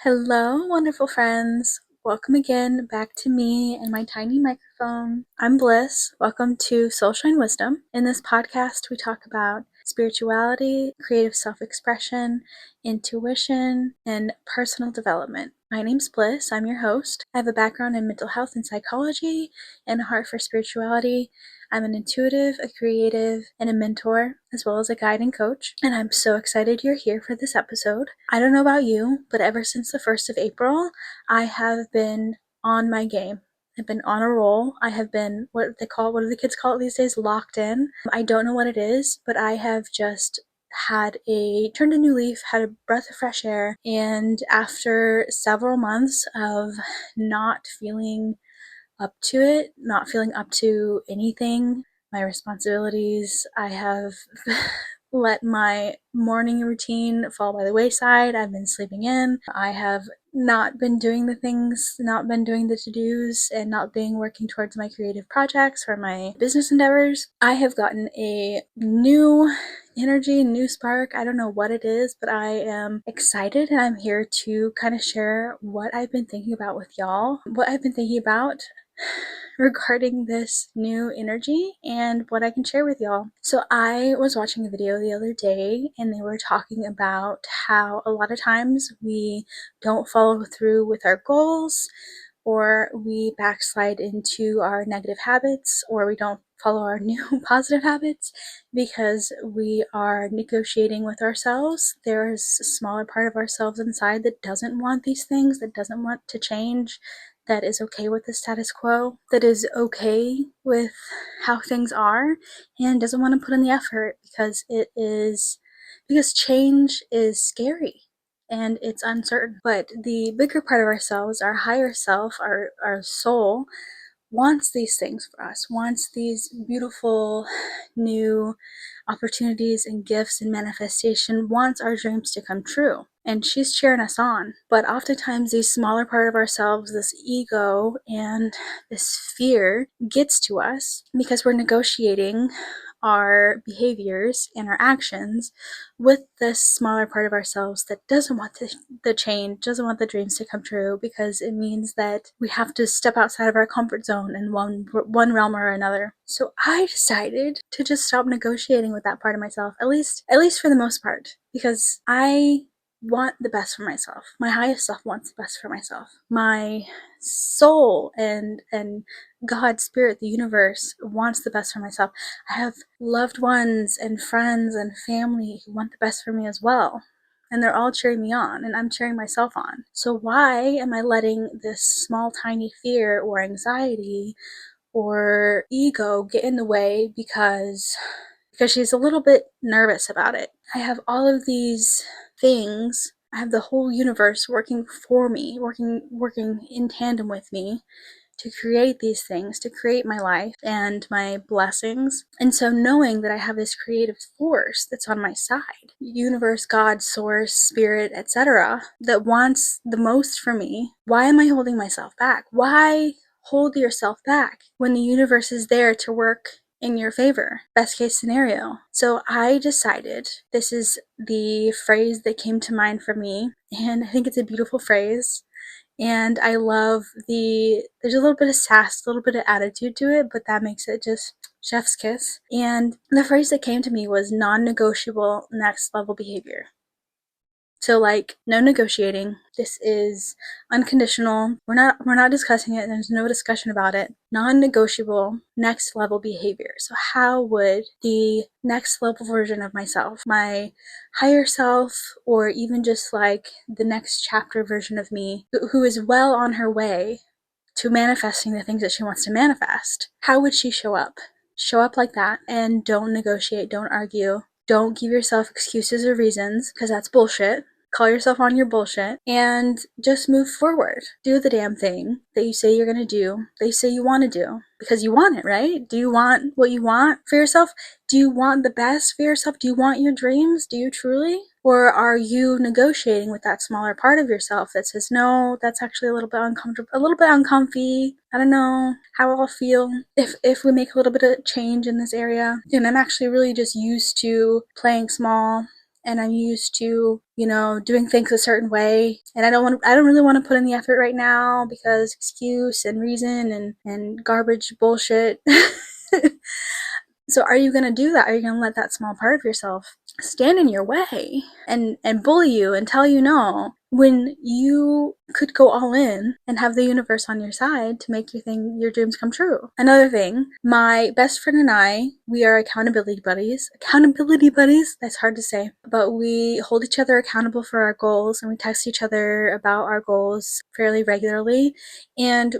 Hello, wonderful friends. Welcome again back to me and my tiny microphone. I'm Bliss. Welcome to Soul Shine Wisdom. In this podcast, we talk about spirituality, creative self-expression, intuition, and personal development. My name's Bliss. I'm your host. I have a background in mental health and psychology and a heart for spirituality. I'm an intuitive, a creative, and a mentor, as well as a guide and coach. And I'm so excited you're here for this episode. I don't know about you, but ever since the 1st of April, I have been on my game. I've been on a roll. I have been, what do the kids call it these days? Locked in. I don't know what it is, but I have just turned a new leaf, had a breath of fresh air, and after several months of not feeling up to it, not feeling up to anything, my responsibilities, I have let my morning routine fall by the wayside. I've been sleeping in. I have not been doing the things, not been doing the to-dos, and not being working towards my creative projects or my business endeavors. I have gotten a new energy, new spark. I don't know what it is, but I am excited and I'm here to kind of share what I've been thinking about with y'all, what I've been thinking about regarding this new energy and what I can share with y'all. So I was watching a video the other day and they were talking about how a lot of times we don't follow through with our goals, or we backslide into our negative habits, or we don't follow our new positive habits because we are negotiating with ourselves. There is a smaller part of ourselves inside that doesn't want these things, that doesn't want to change, that is okay with the status quo, that is okay with how things are, and doesn't want to put in the effort because change is scary and it's uncertain. But the bigger part of ourselves, our higher self, our soul, wants these things for us, wants these beautiful new opportunities and gifts and manifestation, wants our dreams to come true. And she's cheering us on. But oftentimes these smaller part of ourselves, this ego and this fear gets to us because we're negotiating our behaviors and our actions with this smaller part of ourselves that doesn't want the change, doesn't want the dreams to come true, because it means that we have to step outside of our comfort zone in one realm or another. So I decided to just stop negotiating with that part of myself, at least for the most part, because I want the best for myself. My highest self wants the best for myself. My soul and God, spirit, the universe wants the best for myself. I have loved ones and friends and family who want the best for me as well. And they're all cheering me on, and I'm cheering myself on. So why am I letting this small, tiny fear or anxiety or ego get in the way because she's a little bit nervous about it? I have all of these things. I have the whole universe working for me, working in tandem with me to create these things, to create my life and my blessings. And so knowing that I have this creative force that's on my side, universe, God, source, spirit, etc., that wants the most for me, why am I holding myself back? Why hold yourself back when the universe is there to work in your favor? Best case scenario. So I decided, this is the phrase that came to mind for me, and I think it's a beautiful phrase. And I love there's a little bit of sass, a little bit of attitude to it, but that makes it just chef's kiss. And the phrase that came to me was non-negotiable next level behavior. So no negotiating. This is unconditional. We're not discussing it. There's no discussion about it. Non-negotiable next level behavior. So how would the next level version of myself, my higher self, or even just the next chapter version of me, who is well on her way to manifesting the things that she wants to manifest, how would she show up? Show up like that, and don't negotiate, don't argue, don't give yourself excuses or reasons, because that's bullshit. Call yourself on your bullshit and just move forward. Do the damn thing that you say you're going to do, that you say you want to do, because you want it, right? Do you want what you want for yourself? Do you want the best for yourself? Do you want your dreams? Do you truly? Or are you negotiating with that smaller part of yourself that says, no, that's actually a little bit uncomfortable, a little bit uncomfy. I don't know how I'll feel if we make a little bit of change in this area. And I'm actually really just used to playing small and I'm used to, doing things a certain way, and I don't really want to put in the effort right now because excuse and reason and garbage bullshit. So are you going to do that? Are you going to let that small part of yourself stand in your way and bully you and tell you no, when you could go all in and have the universe on your side to make your dreams come true? Another thing, my best friend and I, we are accountability buddies. Accountability buddies, that's hard to say, but we hold each other accountable for our goals, and we text each other about our goals fairly regularly. And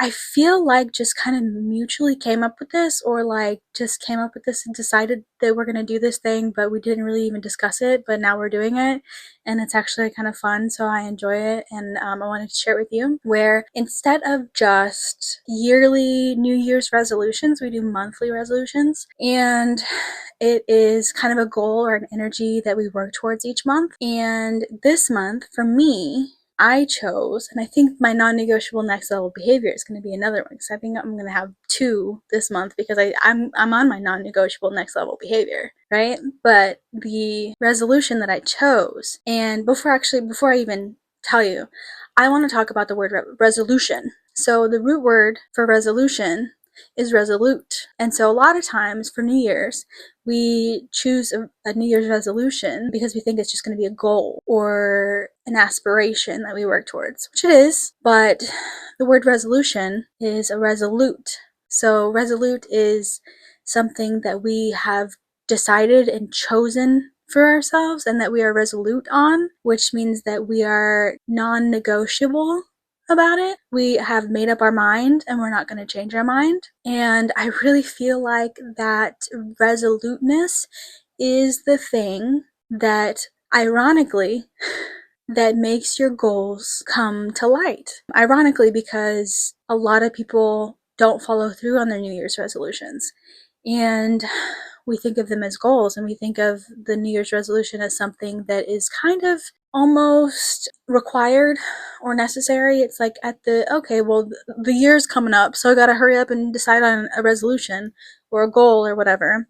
I feel like, just kind of mutually came up with this, or like just came up with this and decided that we're going to do this thing, but we didn't really even discuss it, but now we're doing it, and it's actually kind of fun, so I enjoy it, and I wanted to share it with you, where instead of just yearly New Year's resolutions, we do monthly resolutions, and it is kind of a goal or an energy that we work towards each month. And this month, for me, I chose, and I think my non-negotiable next level behavior is going to be another one, because I think I'm going to have two this month, because I'm on my non-negotiable next level behavior, right? But the resolution that I chose, and before I even tell you, I want to talk about the word resolution. So the root word for resolution is resolute. And so a lot of times for New Year's, we choose a New Year's resolution because we think it's just going to be a goal or an aspiration that we work towards, which it is, but the word resolution is a resolute. So resolute is something that we have decided and chosen for ourselves and that we are resolute on, which means that we are non-negotiable about it. We have made up our mind and we're not going to change our mind. And I really feel like that resoluteness is the thing that, ironically, that makes your goals come to light. Ironically, because a lot of people don't follow through on their New Year's resolutions. And we think of them as goals, and we think of the New Year's resolution as something that is kind of almost required or necessary. It's like okay, well, the year's coming up, so I gotta hurry up and decide on a resolution or a goal or whatever.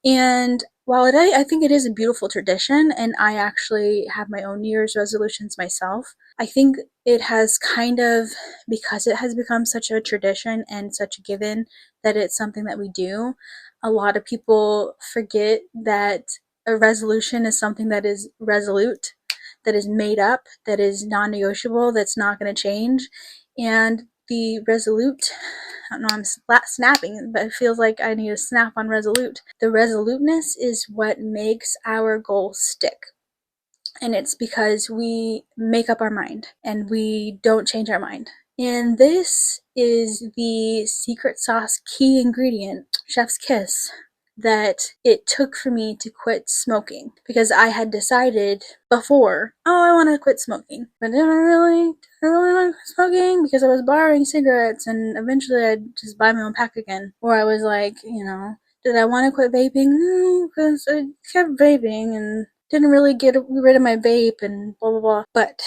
And while I think it is a beautiful tradition, and I actually have my own New Year's resolutions myself, I think it has kind of, because it has become such a tradition and such a given that it's something that we do, a lot of people forget that a resolution is something that is resolute, that is made up, that is non-negotiable, that's not going to change. And the resolute, I don't know, I'm snapping, but it feels like I need to snap on resolute. The resoluteness is what makes our goals stick. And it's because we make up our mind and we don't change our mind. And this is the secret sauce key ingredient, chef's kiss, that it took for me to quit smoking, because I had decided before, oh, I want to quit smoking, but did I really want to quit smoking? Because I was borrowing cigarettes, and eventually I'd just buy my own pack again. Or I was like, did I want to quit vaping? No, because I kept vaping and didn't really get rid of my vape and blah blah blah. But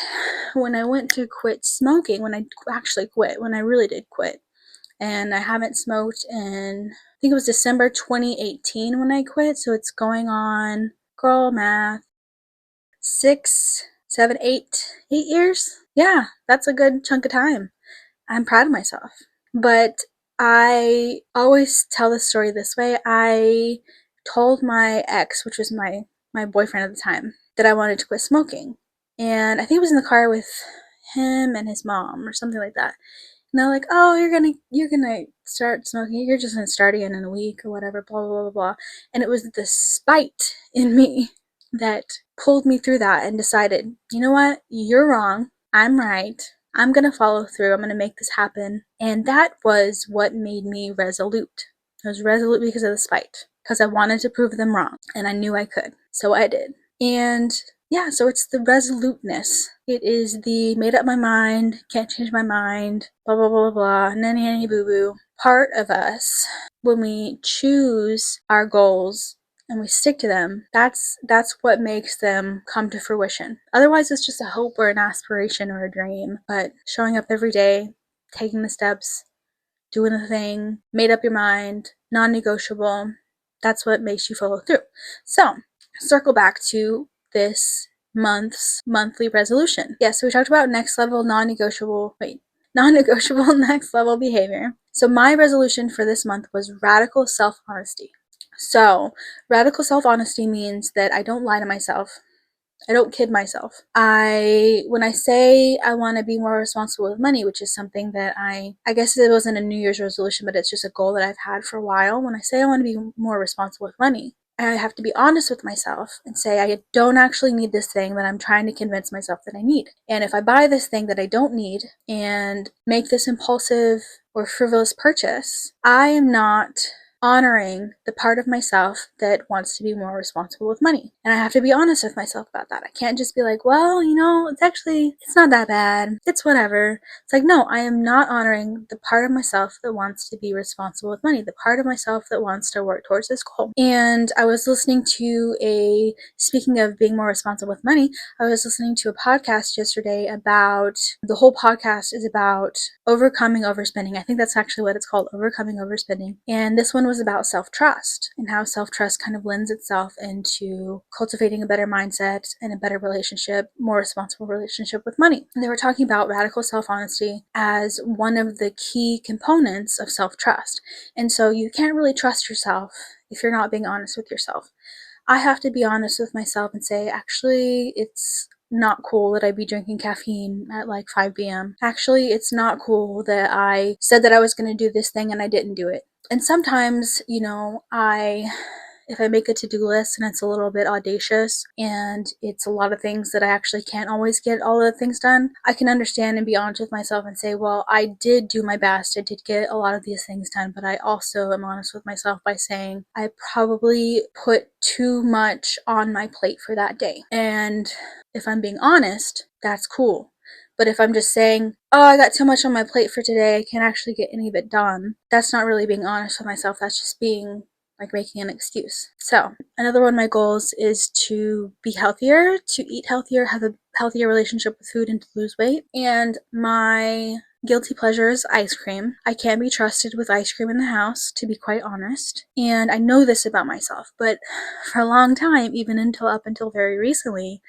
when I went to quit smoking, when I actually quit, when I really did quit, and I haven't smoked in, I think it was December 2018 when I quit, so it's going on, girl math, 6, 7, 8 years. Yeah, that's a good chunk of time. I'm proud of myself. But I always tell the story this way. I told my ex, which was my boyfriend at the time, that I wanted to quit smoking. And I think it was in the car with him and his mom or something like that. And they're like, oh, you're gonna start smoking. You're just gonna start again in a week or whatever, blah, blah, blah, blah. And it was the spite in me that pulled me through that and decided, you know what? You're wrong. I'm right. I'm gonna follow through. I'm gonna make this happen. And that was what made me resolute. I was resolute because of the spite, because I wanted to prove them wrong, and I knew I could. So I did. And yeah, so it's the resoluteness. It is the made up my mind, can't change my mind, blah, blah, blah, blah, nanny, boo, boo. Part of us, when we choose our goals and we stick to them, that's what makes them come to fruition. Otherwise, it's just a hope or an aspiration or a dream. But showing up every day, taking the steps, doing the thing, made up your mind, non-negotiable, that's what makes you follow through. So, circle back to this month's monthly resolution. Yeah, so we talked about next level non-negotiable next level behavior. So my resolution for this month was radical self-honesty. So radical self-honesty means that I don't lie to myself. I don't kid myself. When I say I want to be more responsible with money, which is something that I guess it wasn't a New Year's resolution, but it's just a goal that I've had for a while. When I say I want to be more responsible with money, I have to be honest with myself and say I don't actually need this thing that I'm trying to convince myself that I need. And if I buy this thing that I don't need and make this impulsive or frivolous purchase, I am not honoring the part of myself that wants to be more responsible with money. And I have to be honest with myself about that. I can't just be like, well, it's not that bad. It's whatever. It's like, no, I am not honoring the part of myself that wants to be responsible with money, the part of myself that wants to work towards this goal. And I was listening to speaking of being more responsible with money, I was listening to a podcast yesterday the whole podcast is about overcoming overspending. I think that's actually what it's called, overcoming overspending. And this one was about self-trust and how self-trust kind of lends itself into cultivating a better mindset and a better relationship, more responsible relationship with money. And they were talking about radical self-honesty as one of the key components of self-trust. And so you can't really trust yourself if you're not being honest with yourself. I have to be honest with myself and say, actually, it's not cool that I be drinking caffeine at like 5 p.m. Actually, it's not cool that I said that I was going to do this thing and I didn't do it. And sometimes, if I make a to-do list and it's a little bit audacious and it's a lot of things that I actually can't always get all of the things done, I can understand and be honest with myself and say, well, I did do my best. I did get a lot of these things done, but I also am honest with myself by saying I probably put too much on my plate for that day. And if I'm being honest, that's cool. But if I'm just saying, oh, I got too much on my plate for today, I can't actually get any of it done, that's not really being honest with myself. That's just being like making an excuse. So another one of my goals is to be healthier, to eat healthier, have a healthier relationship with food, and to lose weight. And my guilty pleasure is ice cream. I can't be trusted with ice cream in the house, to be quite honest. And I know this about myself, but for a long time, even up until very recently,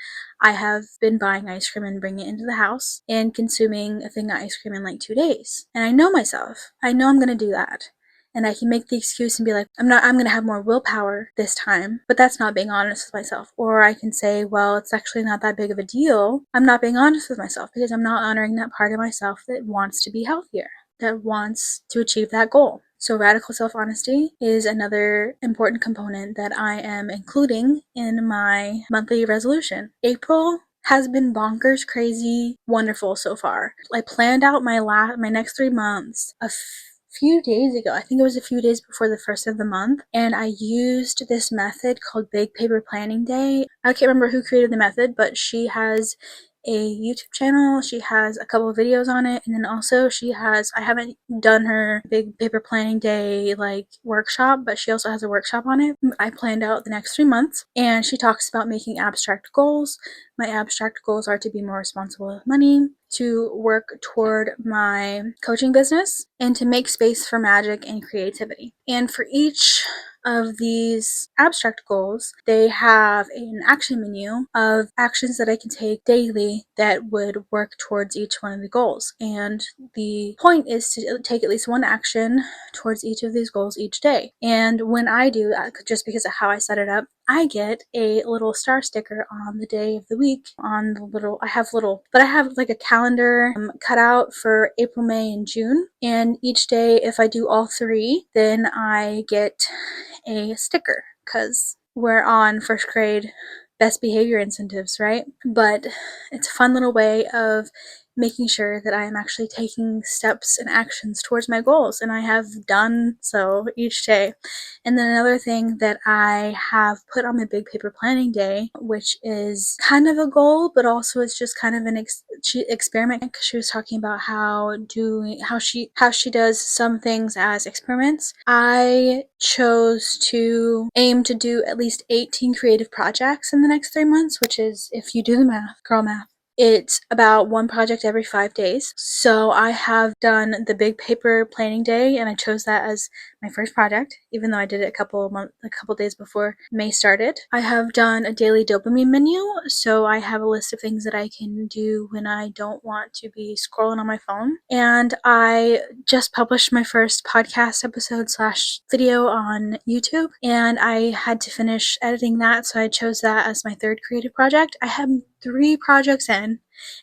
I have been buying ice cream and bringing it into the house and consuming a thing of ice cream in like 2 days. And I know myself. I know I'm going to do that. And I can make the excuse and be like, I'm going to have more willpower this time, but that's not being honest with myself. Or I can say, well, it's actually not that big of a deal. I'm not being honest with myself because I'm not honoring that part of myself that wants to be healthier, that wants to achieve that goal. So radical self-honesty is another important component that I am including in my monthly resolution. April has been bonkers, crazy, wonderful so far. I planned out my next 3 months a few days ago. I think it was a few days before the first of the month, and I used this method called Big Paper Planning Day. I can't remember who created the method, but she has a YouTube channel. She has a couple of videos on it, and then also I haven't done her Big Paper Planning Day like workshop, but she also has a workshop on it. I planned out the next 3 months, and she talks about making abstract goals. My abstract goals are to be more responsible with money, to work toward my coaching business, and to make space for magic and creativity. And for each of these abstract goals, they have an action menu of actions that I can take daily that would work towards each one of the goals. And the point is to take at least one action towards each of these goals each day. And when I do, just because of how I set it up, I get a little star sticker on the day of the week I have like a calendar cut out for April, May, and June. And each day, if I do all 3, then I get a sticker because we're on first grade best behavior incentives, right? But it's a fun little way of making sure that I am actually taking steps and actions towards my goals, and I have done so each day. And then another thing that I have put on my Big Paper Planning Day, which is kind of a goal, but also it's just kind of an experiment, because she was talking about how she does some things as experiments. I chose to aim to do at least 18 creative projects in the next 3 months, which is, if you do the math, girl math, it's about 1 project every 5 days. So I have done the Big Paper Planning Day, and I chose that as my first project, even though I did it a couple days before May started. I have done a daily dopamine menu, so I have a list of things that I can do when I don't want to be scrolling on my phone. And I just published my first podcast episode / video on YouTube, and I had to finish editing that, so I chose that as my third creative project. I have 3 projects in,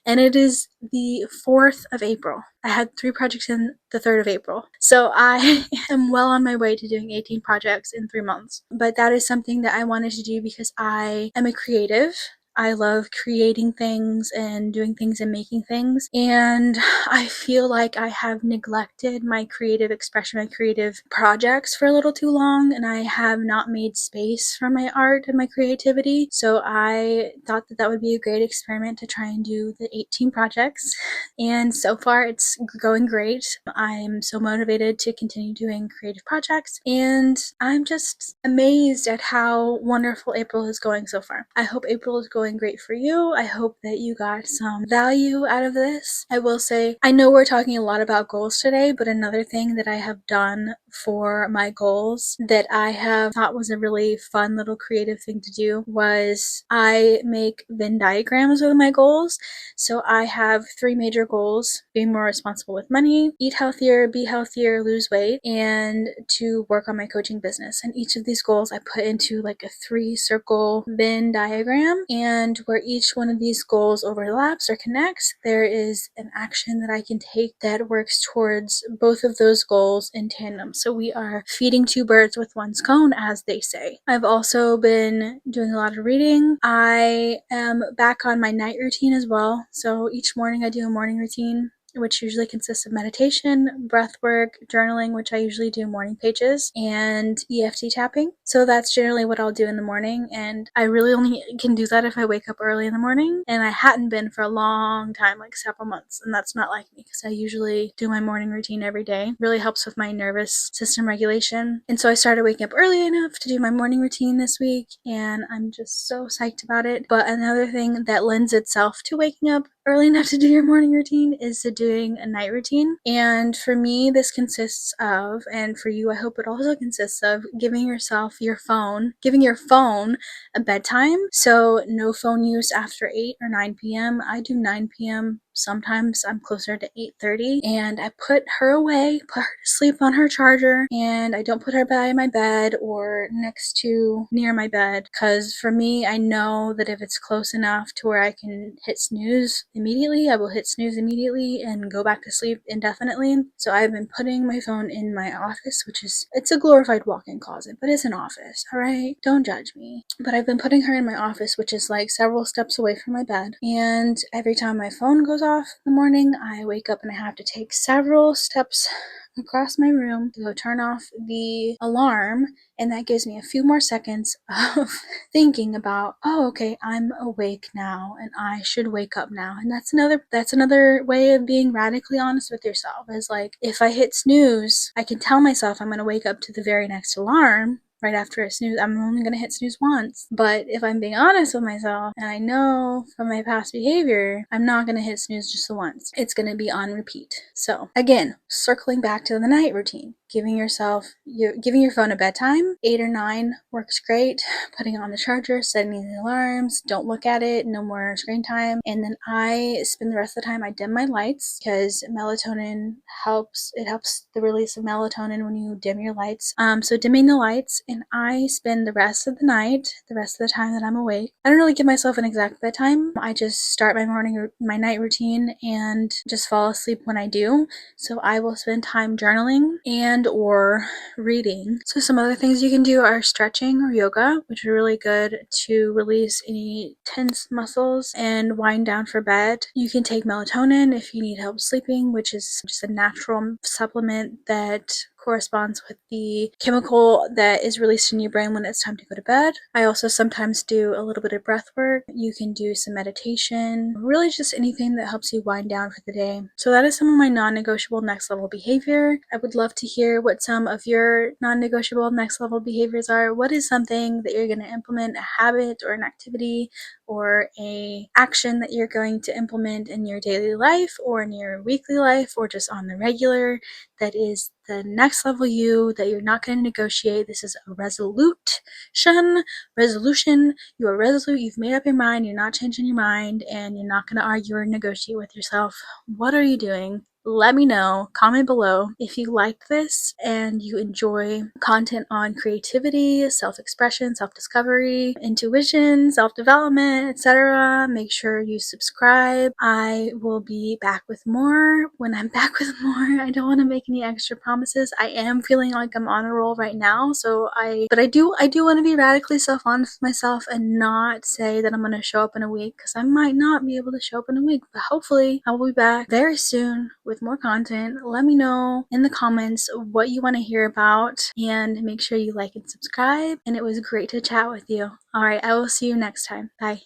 and it is the 4th of April. I had 3 projects in the 3rd of April. So I am well on my way to doing 18 projects in 3 months. But that is something that I wanted to do because I am a creative. I love creating things and doing things and making things. And I feel like I have neglected my creative expression, my creative projects for a little too long, and I have not made space for my art and my creativity. So I thought that that would be a great experiment to try and do the 18 projects. And so far it's going great. I'm so motivated to continue doing creative projects, and I'm just amazed at how wonderful April is going so far. I hope April is going great for you. I hope that you got some value out of this. I will say, I know we're talking a lot about goals today, but another thing that I have done for my goals that I have thought was a really fun little creative thing to do was I make Venn diagrams with my goals. So I have 3 major goals: being more responsible with money, eat healthier, be healthier, lose weight, and to work on my coaching business. And each of these goals I put into like a 3-circle Venn diagram, and where each one of these goals overlaps or connects, there is an action that I can take that works towards both of those goals in tandem. So we are feeding 2 birds with one stone, as they say. I've also been doing a lot of reading. I am back on my night routine as well. So each morning I do a morning routine, which usually consists of meditation, breath work, journaling, which I usually do morning pages, and EFT tapping. So that's generally what I'll do in the morning, and I really only can do that if I wake up early in the morning, and I hadn't been for a long time, like several months, and that's not like me because I usually do my morning routine every day. It really helps with my nervous system regulation, and so I started waking up early enough to do my morning routine this week, and I'm just so psyched about it. But another thing that lends itself to waking up early enough to do your morning routine is to doing a night routine. And for me, this consists of, and for you, I hope it also consists of, giving your phone a bedtime. So no phone use after 8 or 9 p.m. I do 9 p.m. Sometimes I'm closer to 8:30, and I put her away, put her to sleep on her charger, and I don't put her by my bed or near my bed, because for me, I know that if it's close enough to where I can hit snooze immediately, I will hit snooze immediately and go back to sleep indefinitely. So I've been putting my phone in my office, it's a glorified walk-in closet, but it's an office, alright? Don't judge me. But I've been putting her in my office, which is like several steps away from my bed, and every time my phone goes off in the morning, I wake up and I have to take several steps across my room to go turn off the alarm, and that gives me a few more seconds of thinking about, oh, okay, I'm awake now and I should wake up now. And that's another way of being radically honest with yourself, is like, if I hit snooze, I can tell myself I'm going to wake up to the very next alarm right after a snooze. I'm only going to hit snooze once. But if I'm being honest with myself, and I know from my past behavior, I'm not going to hit snooze just the once. It's going to be on repeat. So again, circling back to the night routine, giving your phone a bedtime. 8 or 9 works great. Putting on the charger, setting the alarms, don't look at it, no more screen time. And then I spend the rest of the time, I dim my lights, because melatonin helps. It helps the release of melatonin when you dim your lights. So dimming the lights, and I spend the rest of the time that I'm awake. I don't really give myself an exact bedtime. I just start my night routine and just fall asleep when I do. So I will spend time journaling and or reading. So some other things you can do are stretching or yoga, which are really good to release any tense muscles and wind down for bed. You can take melatonin if you need help sleeping, which is just a natural supplement that corresponds with the chemical that is released in your brain when it's time to go to bed. I also sometimes do a little bit of breath work. You can do some meditation, really just anything that helps you wind down for the day. So that is some of my non-negotiable next level behavior. I would love to hear what some of your non-negotiable next level behaviors are. What is something that you're going to implement, a habit or an activity or a action that you're going to implement in your daily life or in your weekly life or just on the regular that is the next level you, that you're not going to negotiate. This is a resolution. You are resolute. You've made up your mind. You're not changing your mind, and you're not going to argue or negotiate with yourself. What are you doing? Let me know. Comment below if you like this and you enjoy content on creativity, self-expression, self-discovery, intuition, self-development, etc. Make sure you subscribe. I will be back with more when I'm back with more. I don't want to make any extra promises. I am feeling like I'm on a roll right now, but I do want to be radically self-honest with myself and not say that I'm going to show up in a week, because I might not be able to show up in a week, but hopefully I will be back very soon with more content. Let me know in the comments what you want to hear about, and make sure you like and subscribe. And it was great to chat with you. All right, I will see you next time. Bye.